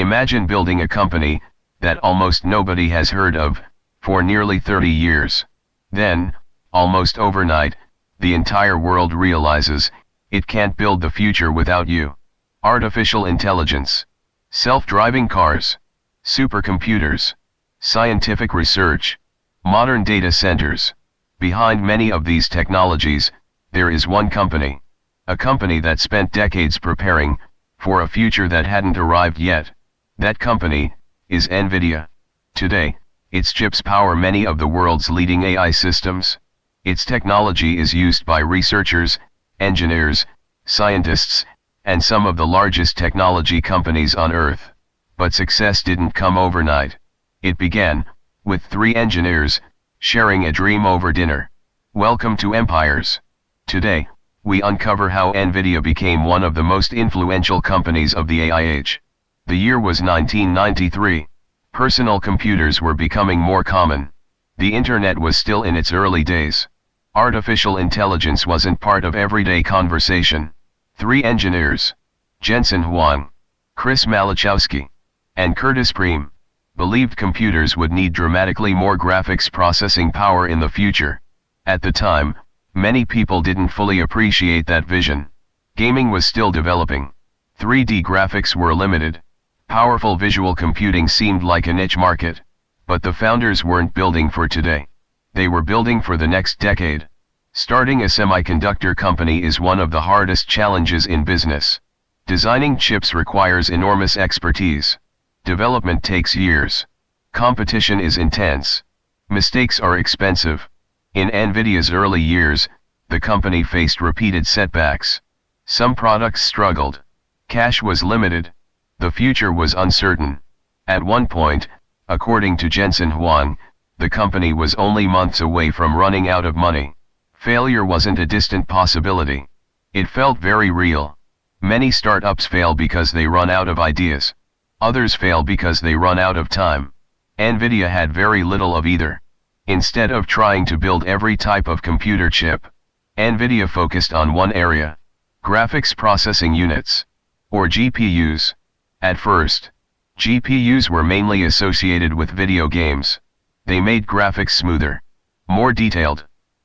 Imagine building a company that almost nobody has heard of for nearly 30 years. Then, almost overnight, the entire world realizes it can't build the future without you. Artificial intelligence, self-driving cars, supercomputers, scientific research, modern data centers. Behind many of these technologies, there is one company. A company that spent decades preparing for a future that hadn't arrived yet. That company is NVIDIA. Today, its chips power many of the world's leading AI systems. Its technology is used by researchers, engineers, scientists, and some of the largest technology companies on Earth. But success didn't come overnight. It began with 3 engineers sharing a dream over dinner. Welcome to Empires. Today, we uncover how NVIDIA became one of the most influential companies of the AI age. The year was 1993. Personal computers were becoming more common. The internet was still in its early days. Artificial intelligence wasn't part of everyday conversation. 3 engineers, Jensen Huang, Chris Malachowski, and Curtis Preem, believed computers would need dramatically more graphics processing power in the future. At the time, many people didn't fully appreciate that vision. Gaming was still developing. 3D graphics were limited. Powerful visual computing seemed like a niche market. But the founders weren't building for today. They were building for the next decade. Starting a semiconductor company is one of the hardest challenges in business. Designing chips requires enormous expertise. Development takes years. Competition is intense. Mistakes are expensive. In NVIDIA's early years, the company faced repeated setbacks. Some products struggled. Cash was limited. The future was uncertain. At one point, according to Jensen Huang, the company was only months away from running out of money. Failure wasn't a distant possibility. It felt very real. Many startups fail because they run out of ideas. Others fail because they run out of time. NVIDIA had very little of either. Instead of trying to build every type of computer chip, NVIDIA focused on one area: graphics processing units, or GPUs. At first, GPUs were mainly associated with video games. They made graphics smoother, more detailed,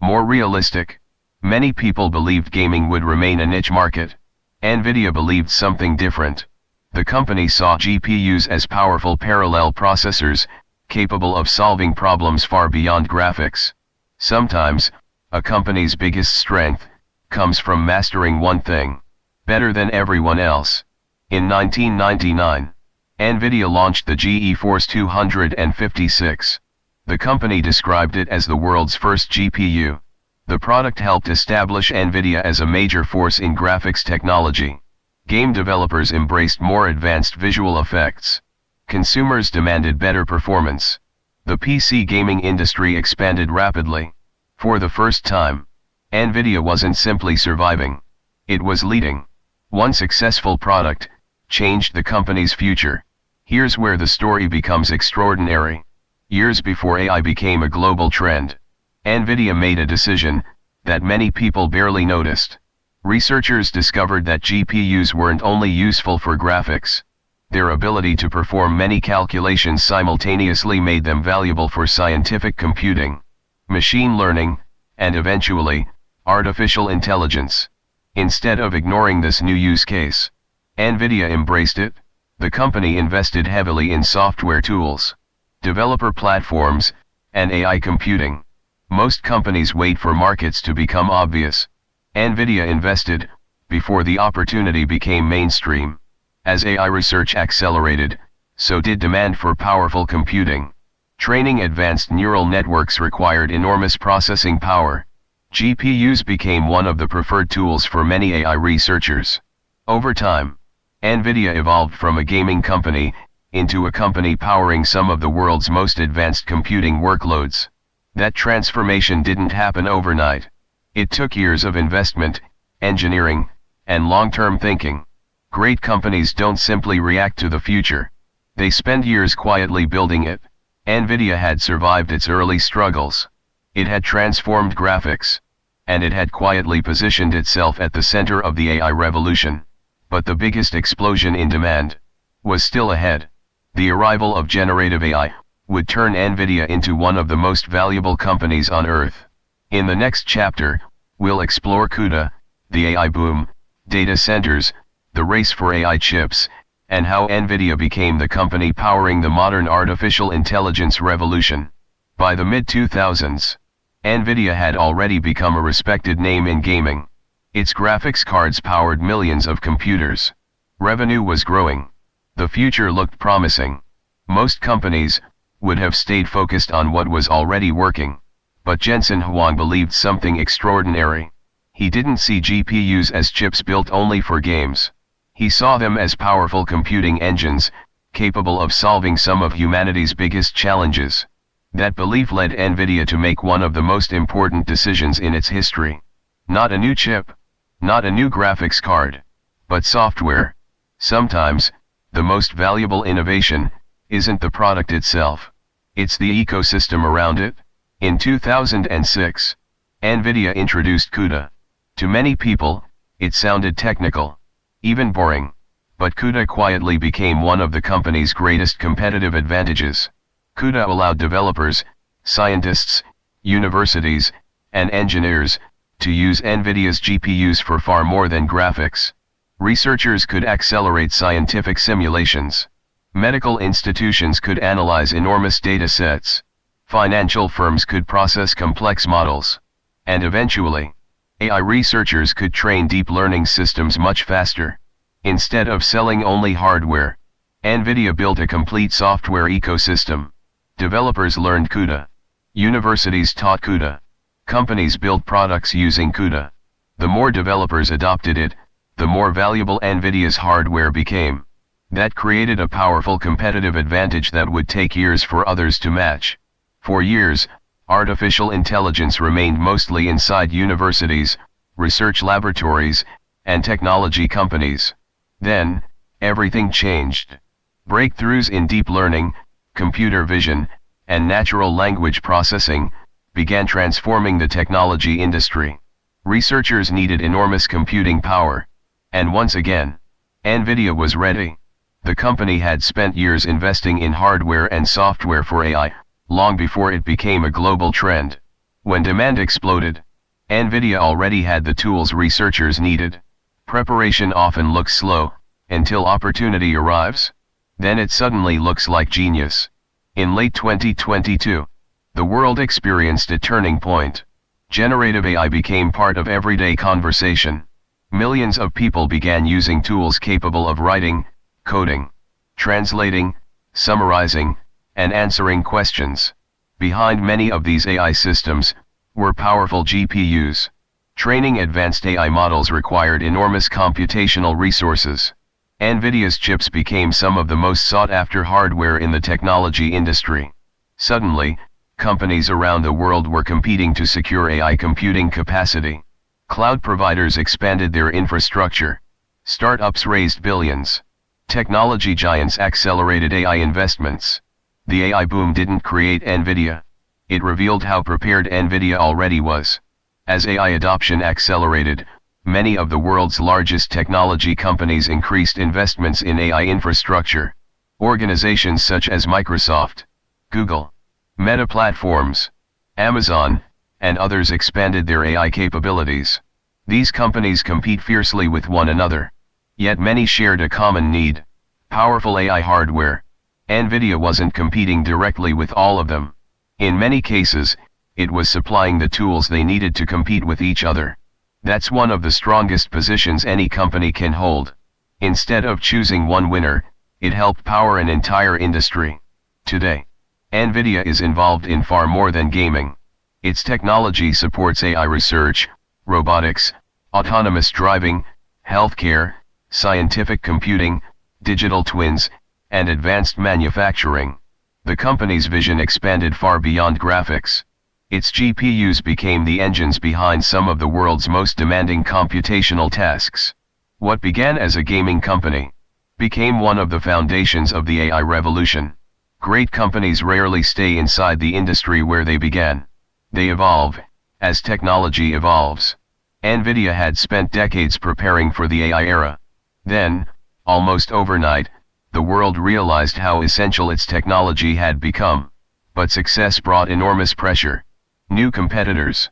more realistic. Many people believed gaming would remain a niche market. NVIDIA believed something different. The company saw GPUs as powerful parallel processors, capable of solving problems far beyond graphics. Sometimes, a company's biggest strength comes from mastering one thing better than everyone else. In 1999, NVIDIA launched the GeForce 256. The company described it as the world's first GPU. The product helped establish NVIDIA as a major force in graphics technology. Game developers embraced more advanced visual effects. Consumers demanded better performance. The PC gaming industry expanded rapidly. For the first time, NVIDIA wasn't simply surviving. It was leading. One successful product changed the company's future. Here's where the story becomes extraordinary. Years before AI became a global trend, NVIDIA made a decision that many people barely noticed. Researchers discovered that GPUs weren't only useful for graphics. Their ability to perform many calculations simultaneously made them valuable for scientific computing, machine learning, and eventually, artificial intelligence. Instead of ignoring this new use case, NVIDIA embraced it. The company invested heavily in software tools, developer platforms, and AI computing. Most companies wait for markets to become obvious. NVIDIA invested before the opportunity became mainstream. As AI research accelerated, so did demand for powerful computing. Training advanced neural networks required enormous processing power. GPUs became one of the preferred tools for many AI researchers. Over time, NVIDIA evolved from a gaming company into a company powering some of the world's most advanced computing workloads. That transformation didn't happen overnight. It took years of investment, engineering, and long-term thinking. Great companies don't simply react to the future. They spend years quietly building it. NVIDIA had survived its early struggles. It had transformed graphics. And it had quietly positioned itself at the center of the AI revolution. But the biggest explosion in demand was still ahead. The arrival of generative AI would turn NVIDIA into one of the most valuable companies on Earth. In the next chapter, we'll explore CUDA, the AI boom, data centers, the race for AI chips, and how NVIDIA became the company powering the modern artificial intelligence revolution. By the mid-2000s, NVIDIA had already become a respected name in gaming. Its graphics cards powered millions of computers. Revenue was growing. The future looked promising. Most companies would have stayed focused on what was already working. But Jensen Huang believed something extraordinary. He didn't see GPUs as chips built only for games. He saw them as powerful computing engines, capable of solving some of humanity's biggest challenges. That belief led NVIDIA to make one of the most important decisions in its history. Not a new chip, not a new graphics card, but software. Sometimes, the most valuable innovation isn't the product itself. It's the ecosystem around it. In 2006, NVIDIA introduced CUDA. To many people, it sounded technical, even boring. But CUDA quietly became one of the company's greatest competitive advantages. CUDA allowed developers, scientists, universities, and engineers to use NVIDIA's GPUs for far more than graphics. Researchers could accelerate scientific simulations. Medical institutions could analyze enormous data sets. Financial firms could process complex models. And eventually, AI researchers could train deep learning systems much faster. Instead of selling only hardware, NVIDIA built a complete software ecosystem. Developers learned CUDA. Universities taught CUDA. Companies built products using CUDA. The more developers adopted it, the more valuable NVIDIA's hardware became. That created a powerful competitive advantage that would take years for others to match. For years, artificial intelligence remained mostly inside universities, research laboratories, and technology companies. Then, everything changed. Breakthroughs in deep learning, computer vision, and natural language processing began transforming the technology industry. Researchers needed enormous computing power. And once again, NVIDIA was ready. The company had spent years investing in hardware and software for AI, long before it became a global trend. When demand exploded, NVIDIA already had the tools researchers needed. Preparation often looks slow, until opportunity arrives. Then it suddenly looks like genius. In late 2022, the world experienced a turning point. Generative AI became part of everyday conversation. Millions of people began using tools capable of writing, coding, translating, summarizing, and answering questions. Behind many of these AI systems were powerful GPUs. Training advanced AI models required enormous computational resources. NVIDIA's chips became some of the most sought-after hardware in the technology industry. Suddenly, companies around the world were competing to secure AI computing capacity. Cloud providers expanded their infrastructure. Startups raised billions. Technology giants accelerated AI investments. The AI boom didn't create NVIDIA. It revealed how prepared NVIDIA already was. As AI adoption accelerated, many of the world's largest technology companies increased investments in AI infrastructure. Organizations such as Microsoft, Google, Meta Platforms, Amazon, and others expanded their AI capabilities. These companies compete fiercely with one another. Yet many shared a common need: powerful AI hardware. NVIDIA wasn't competing directly with all of them. In many cases, it was supplying the tools they needed to compete with each other. That's one of the strongest positions any company can hold. Instead of choosing one winner, it helped power an entire industry. Today, NVIDIA is involved in far more than gaming. Its technology supports AI research, robotics, autonomous driving, healthcare, scientific computing, digital twins, and advanced manufacturing. The company's vision expanded far beyond graphics. Its GPUs became the engines behind some of the world's most demanding computational tasks. What began as a gaming company became one of the foundations of the AI revolution. Great companies rarely stay inside the industry where they began. They evolve as technology evolves. NVIDIA had spent decades preparing for the AI era. Then, almost overnight, the world realized how essential its technology had become. But success brought enormous pressure. New competitors,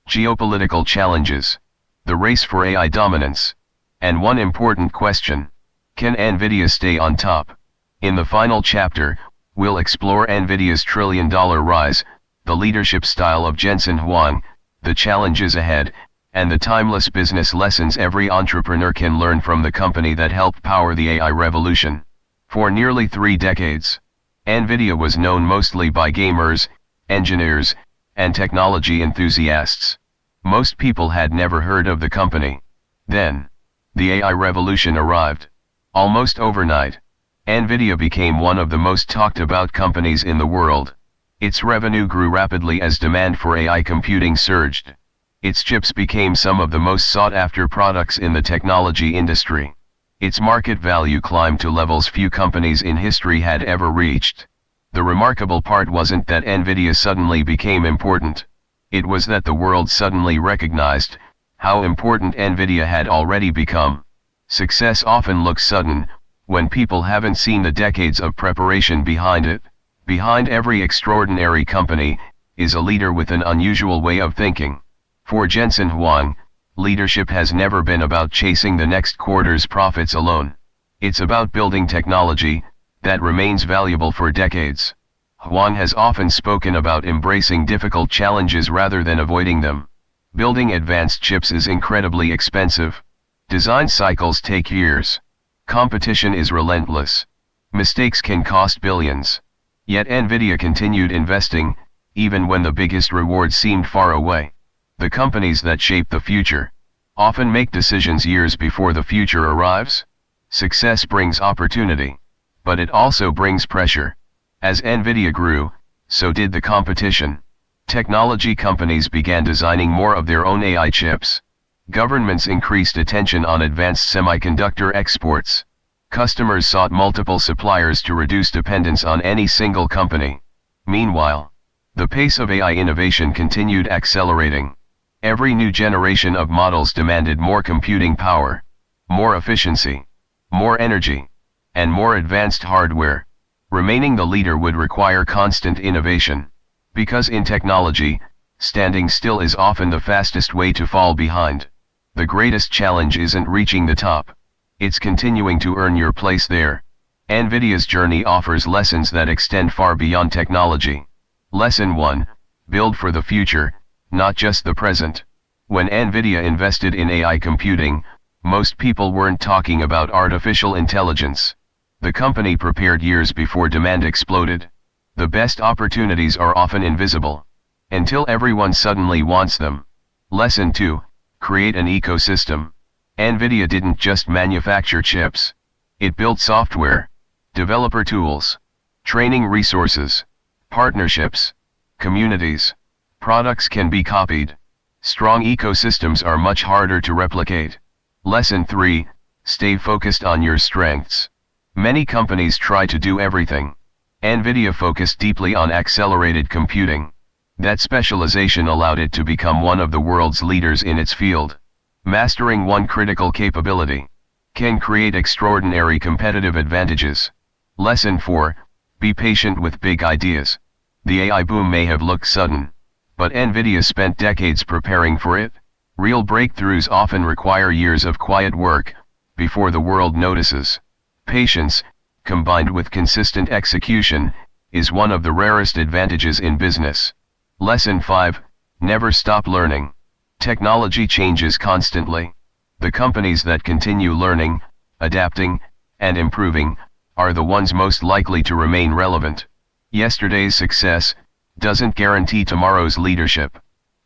geopolitical challenges, the race for AI dominance, and one important question: can NVIDIA stay on top? In the final chapter, we'll explore NVIDIA's trillion-dollar rise, the leadership style of Jensen Huang, the challenges ahead, and the timeless business lessons every entrepreneur can learn from the company that helped power the AI revolution. For nearly 3 decades, NVIDIA was known mostly by gamers, engineers, and technology enthusiasts. Most people had never heard of the company. Then, the AI revolution arrived. Almost overnight, NVIDIA became one of the most talked about companies in the world. Its revenue grew rapidly as demand for AI computing surged. Its chips became some of the most sought-after products in the technology industry. Its market value climbed to levels few companies in history had ever reached. The remarkable part wasn't that NVIDIA suddenly became important. It was that the world suddenly recognized how important NVIDIA had already become. Success often looks sudden, when people haven't seen the decades of preparation behind it. Behind every extraordinary company is a leader with an unusual way of thinking. For Jensen Huang, leadership has never been about chasing the next quarter's profits alone. It's about building technology that remains valuable for decades. Huang has often spoken about embracing difficult challenges rather than avoiding them. Building advanced chips is incredibly expensive. Design cycles take years. Competition is relentless. Mistakes can cost billions. Yet NVIDIA continued investing, even when the biggest rewards seemed far away. The companies that shape the future often make decisions years before the future arrives. Success brings opportunity, but it also brings pressure. As NVIDIA grew, so did the competition. Technology companies began designing more of their own AI chips. Governments increased attention on advanced semiconductor exports. Customers sought multiple suppliers to reduce dependence on any single company. Meanwhile, the pace of AI innovation continued accelerating. Every new generation of models demanded more computing power, more efficiency, more energy, and more advanced hardware. Remaining the leader would require constant innovation. Because in technology, standing still is often the fastest way to fall behind. The greatest challenge isn't reaching the top. It's continuing to earn your place there. NVIDIA's journey offers lessons that extend far beyond technology. Lesson 1: build for the future, not just the present. When NVIDIA invested in AI computing, most people weren't talking about artificial intelligence. The company prepared years before demand exploded. The best opportunities are often invisible, until everyone suddenly wants them. Lesson 2: create an ecosystem. NVIDIA didn't just manufacture chips. It built software, developer tools, training resources, partnerships, communities. Products can be copied. Strong ecosystems are much harder to replicate. Lesson 3: stay focused on your strengths. Many companies try to do everything. NVIDIA focused deeply on accelerated computing. That specialization allowed it to become one of the world's leaders in its field. Mastering one critical capability can create extraordinary competitive advantages. Lesson 4: be patient with big ideas. The AI boom may have looked sudden, but NVIDIA spent decades preparing for it. Real breakthroughs often require years of quiet work before the world notices. Patience, combined with consistent execution, is one of the rarest advantages in business. Lesson 5: never stop learning. Technology changes constantly. The companies that continue learning, adapting, and improving are the ones most likely to remain relevant. Yesterday's success doesn't guarantee tomorrow's leadership.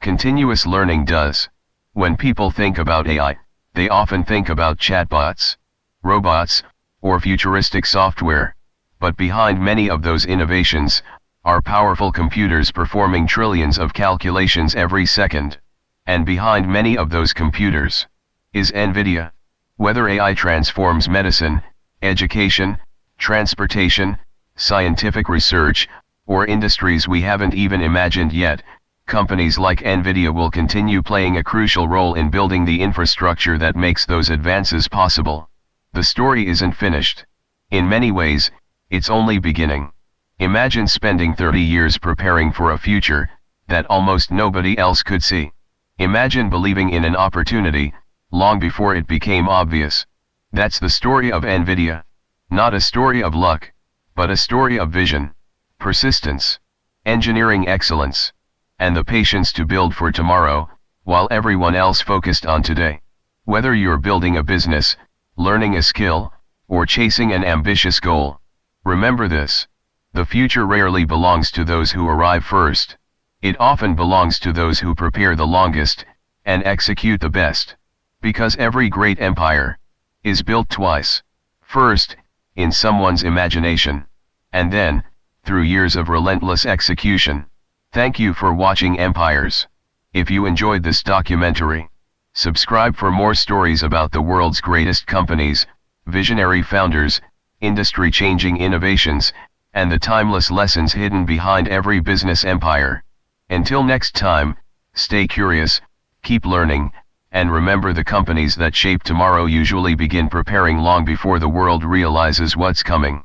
Continuous learning does. When people think about AI, they often think about chatbots, robots, or futuristic software. But behind many of those innovations are powerful computers performing trillions of calculations every second. And behind many of those computers is NVIDIA. Whether AI transforms medicine, education, transportation, scientific research, or industries we haven't even imagined yet, companies like NVIDIA will continue playing a crucial role in building the infrastructure that makes those advances possible. The story isn't finished. In many ways, it's only beginning. Imagine spending 30 years preparing for a future that almost nobody else could see. Imagine believing in an opportunity long before it became obvious. That's the story of NVIDIA. Not a story of luck, but a story of vision, persistence, engineering excellence, and the patience to build for tomorrow, while everyone else focused on today. Whether you're building a business, learning a skill, or chasing an ambitious goal, remember this: the future rarely belongs to those who arrive first. It often belongs to those who prepare the longest, and execute the best. Because every great empire is built twice. First, in someone's imagination, and then, through years of relentless execution. Thank you for watching Empires. If you enjoyed this documentary, subscribe for more stories about the world's greatest companies, visionary founders, industry-changing innovations, and the timeless lessons hidden behind every business empire. Until next time, stay curious, keep learning, and remember, the companies that shape tomorrow usually begin preparing long before the world realizes what's coming.